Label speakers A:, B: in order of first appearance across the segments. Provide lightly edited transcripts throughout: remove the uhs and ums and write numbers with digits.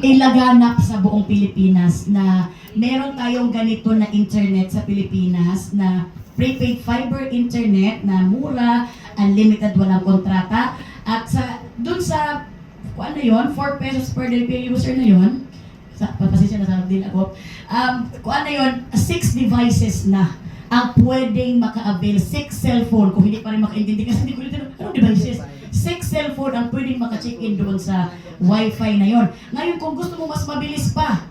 A: ilaganap sa buong Pilipinas na meron tayong ganito na internet sa Pilipinas na prepaid fiber internet na mura, unlimited, walang kontrata. At dun sa, kung ano yun, 4 pesos per day per user na yun, papasensya na sa din ako, kung ano yun, 6 devices na ang pwedeng maka-avail, 6 cellphone, kung hindi pa rin makaintindi kasi hindi ko dito, anong devices? 6 cellphone ang pwedeng maka-check-in doon sa wifi na yon. Ngayon, kung gusto mo mas mabilis pa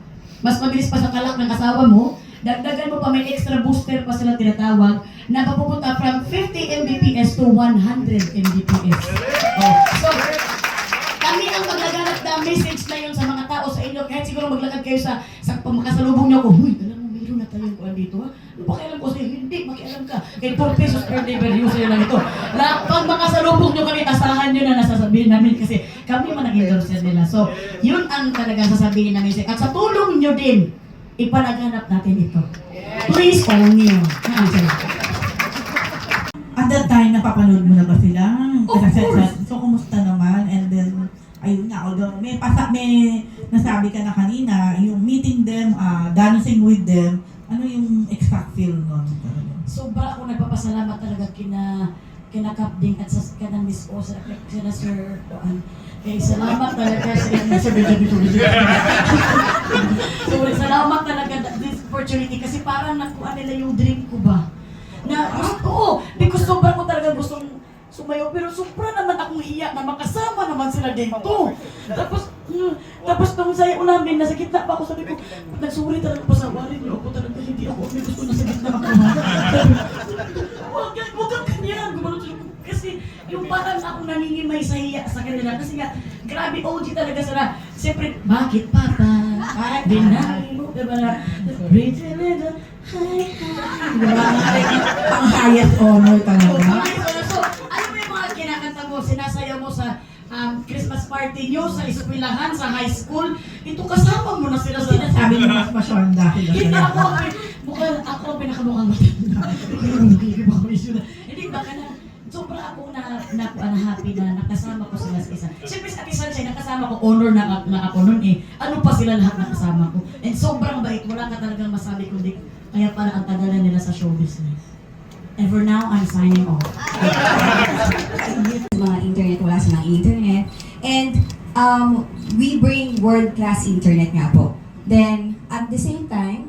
A: sa kalak ng asawa mo, dagdagan mo pa, may extra booster pa sila tinatawag, na papupunta from 50 Mbps to 100 Mbps. Oh. So, kami ang maglaganap na message na yun sa mga tao sa inyo, kahit siguro maglakad kayo sa pagmakasalubong niyo ko, huy, alam mo, mayroon na tayong kuwan dito, ha? Ano pakialam ko sa'yo? Hindi, makialam ka. Kaya 4 pesos per day per user lang ito. Pag makasalubong nyo kami, asahan nyo na nasasabihin namin kasi kami man nag-endorser nila. So, yun ang talaga sasabihin namin. At sa tulong nyo din, ipalaganap natin ito. Please, own nyo.
B: At that time, napapanood mo na ba sila?
A: Of course.
B: So, kumusta naman? And then, ayun nga, although may nasabi ka na kanina, yung meeting them, dancing with them, ano yung exact feel nun?
A: Sobra ako nagpapasalamat talaga kina Kapding at sa kanang Miss O, sa Sir Doan. Eh, salamat talaga sa inyo. Salamat talaga this opportunity kasi parang nakuha nila yung dream ko ba. Because sobra ko talaga gustong sumayo, pero sobra naman akong hiya na makasama naman sila dito. Tapos nung sayo namin, nasa gitna pa ako, sabi ko, nagsuri talaga pa sa wali niyo ako talaga, hindi ako, may gusto na sa gitna ako. Huwag kang ganyan, kasi yung parang ako nangingimay sa hiya sa kanila, kasi nga, grabe OG talaga sila. Siyempre, bakit papa? Dinahin mo, diba na, pretty little, hi.
B: Ang highest honor talaga.
A: So, ano mo yung mga kinakanta mo, sinasayaw mo sa Christmas party nyo, sa eskwelahan, sa high school, ito kasama mo na sila sa
B: Sinasabi niyo mas pasyon dahil
A: hindi ako ang pinakamukhang matanda. Hindi, baka na, sobra ako na happy na nakasama ko sila sa isa. Siyempre sa Atisan siya, nakasama ko, honor na ako nun eh. Ano pa sila lahat nakasama ko. And sobrang bait, wala ka talagang masabi kundi, kaya pala ang tagalan nila sa show business. And for now, I'm signing off.
C: Mga internet, wala silang internet. And we bring world-class internet nga po. Then, at the same time,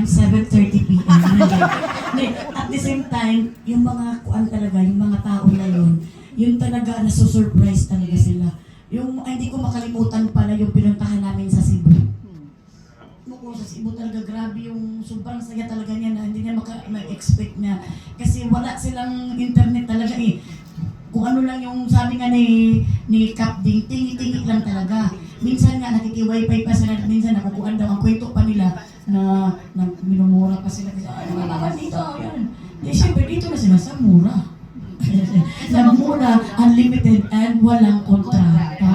A: 7:30 p.m. At the same time, yung mga kuan talaga, yung mga tao na yun talaga nasusurprise talaga sila. Yung hindi ko makalimutan pala yung pinuntahan namin sa Cebu. Sa Cebu talaga, grabe yung sobrang saya talaga niya na hindi niya ma-expect niya. Kasi wala silang internet talaga eh. Kung ano lang yung sabi nga ni Kapding, tingi-tingi lang talaga. Minsan nga nakiki-wifi pa sila, minsan nakukuhan daw ang kwento pa nila na minumura pa sila. Kasi ano naman dito, yan. Eh, syempre dito na sila sa mura. Na mura, unlimited, and walang kontrata.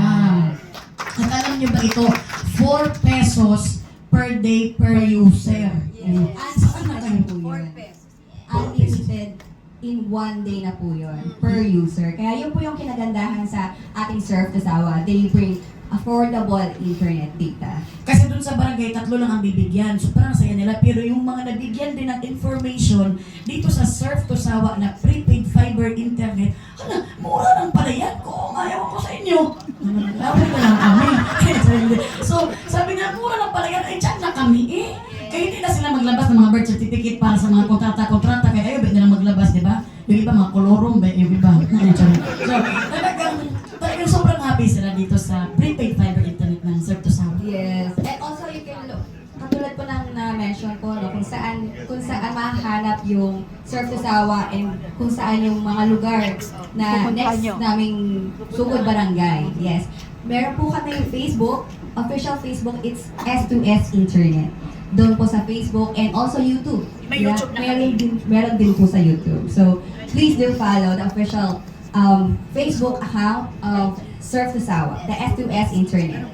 A: At alam niyo ba ito, 4 pesos per day per user.
C: yes.
A: Saan na kayo po yun?
C: Unlimited in 1 day na po yun, per user. Kaya yun po yung kinagandahan sa ating Surf to Sawa. They bring affordable internet data.
A: Kasi dun sa barangay, 3 lang ang bibigyan. So parang saya nila. Pero yung mga nabigyan din ng information dito sa Surf to Sawa na prepaid fiber internet, hala, mura lang pala yan. Kung ayaw ko sa inyo. Lawin na lang kami. So sabi nga, mura lang pala yan. Ay, dyan na kami eh. Kaya hindi na sila maglabas ng mga birth certificate para sa mga kontrata. Kaya ayaw, ba't nila maglabas, di ba? Yung iba, mga kolorong ba? Yung iba. So, talagang sobrang happy sila dito sa prepaid fiber internet ng Surf to Sawa.
C: Yes. And also you can look, katulad po ng na-mention ko, no, kung saan mahanap yung Surf to Sawa and kung saan yung mga lugar na next naming Sugod Barangay. Yes. Meron po kami yung Facebook, official Facebook, it's S2S Internet. Doon po sa Facebook and also YouTube.
A: May YouTube na
C: meron din po sa YouTube. So, please do follow the official Facebook account of Surf to Sawa, the S2S Internet.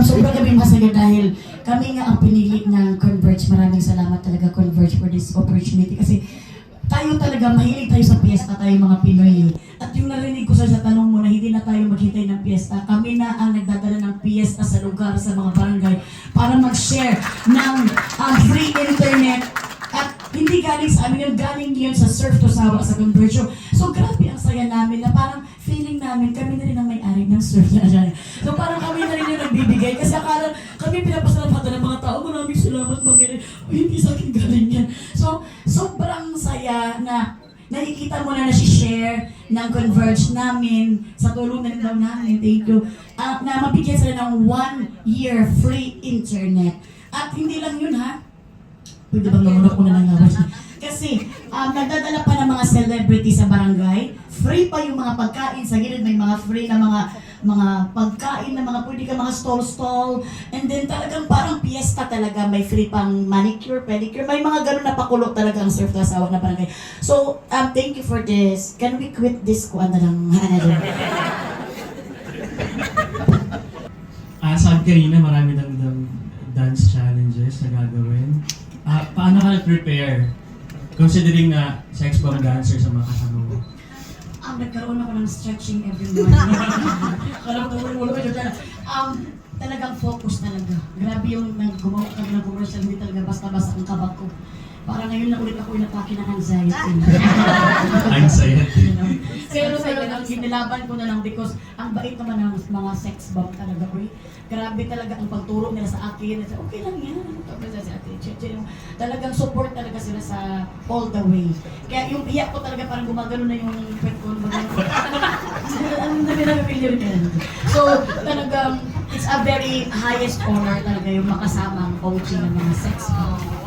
A: Sobrang kami masaya dahil kami nga ang pinili ng Converge. Maraming salamat talaga Converge for this opportunity kasi tayo talaga, mahilig tayo sa piyesta, tayo mga Pinoy. At yung narinig ko sa tanong mo na hindi na tayo maghintay ng piyesta, kami na ang nagdadala ng piyesta sa lugar, sa mga barangay, para mag-share ng free internet. At hindi galing sa amin yun, galing yun sa Surf to Sawa sa Conversion. So grabe ang saya namin na parang feeling namin, kami na rin ang may-ari ng surf na dyan. So parang kami na rin yung nagbibigay. Kasi akala kami pinapasalamatan ng mga tao, maraming salamat, mamili. Hindi sa akin galing yan. So sobrang saya na nakikita mo na share ng Converge namin sa tulong na rin daw namin, thank you, na mabigyan sila ng 1 year free internet. At hindi lang yun ha, pwede bang namunok ko na ng awas? Kasi nagdadala pa ng mga celebrity sa barangay, free pa yung mga pagkain, sa gilid may mga free na mga pagkain na mga pwede ka mga stall, and then talagang parang piyesta talaga, may free pang manicure, pedicure, may mga ganun na pakulot talaga ang Surf to Sawa na barangay. So, thank you for this. Can we quit this kuan na lang?
D: Sabi kanina, marami ng dance challenges na gagawin. Paano ka nag-prepare? Considering na sex bomb dancer sa mga kasama mo.
A: Nagkaroon ako ng stretching every morning. Kala ko wala ko dyan. Talagang focus talaga. Grabe yung gumawa kami ng commercial, hindi talaga basta-basta ang kabag ko. Parang ngayon lang ulit ako inatake ng anxiety.
D: Anxiety.
A: Pero ang ginilaban ko na lang because ang bait naman ng mga sex bomb talaga ko. Grabe talaga ang pagturo nila sa akin. Okay lang yan. Tapos sa ate, talagang support talaga sila sa all the way. Kaya yung iyak ko talaga parang gumagano na yung pet ko. Ang dami na pipili rin. So talagang it's a very highest honor talaga yung makasama ang coaching ng mga sex bomb.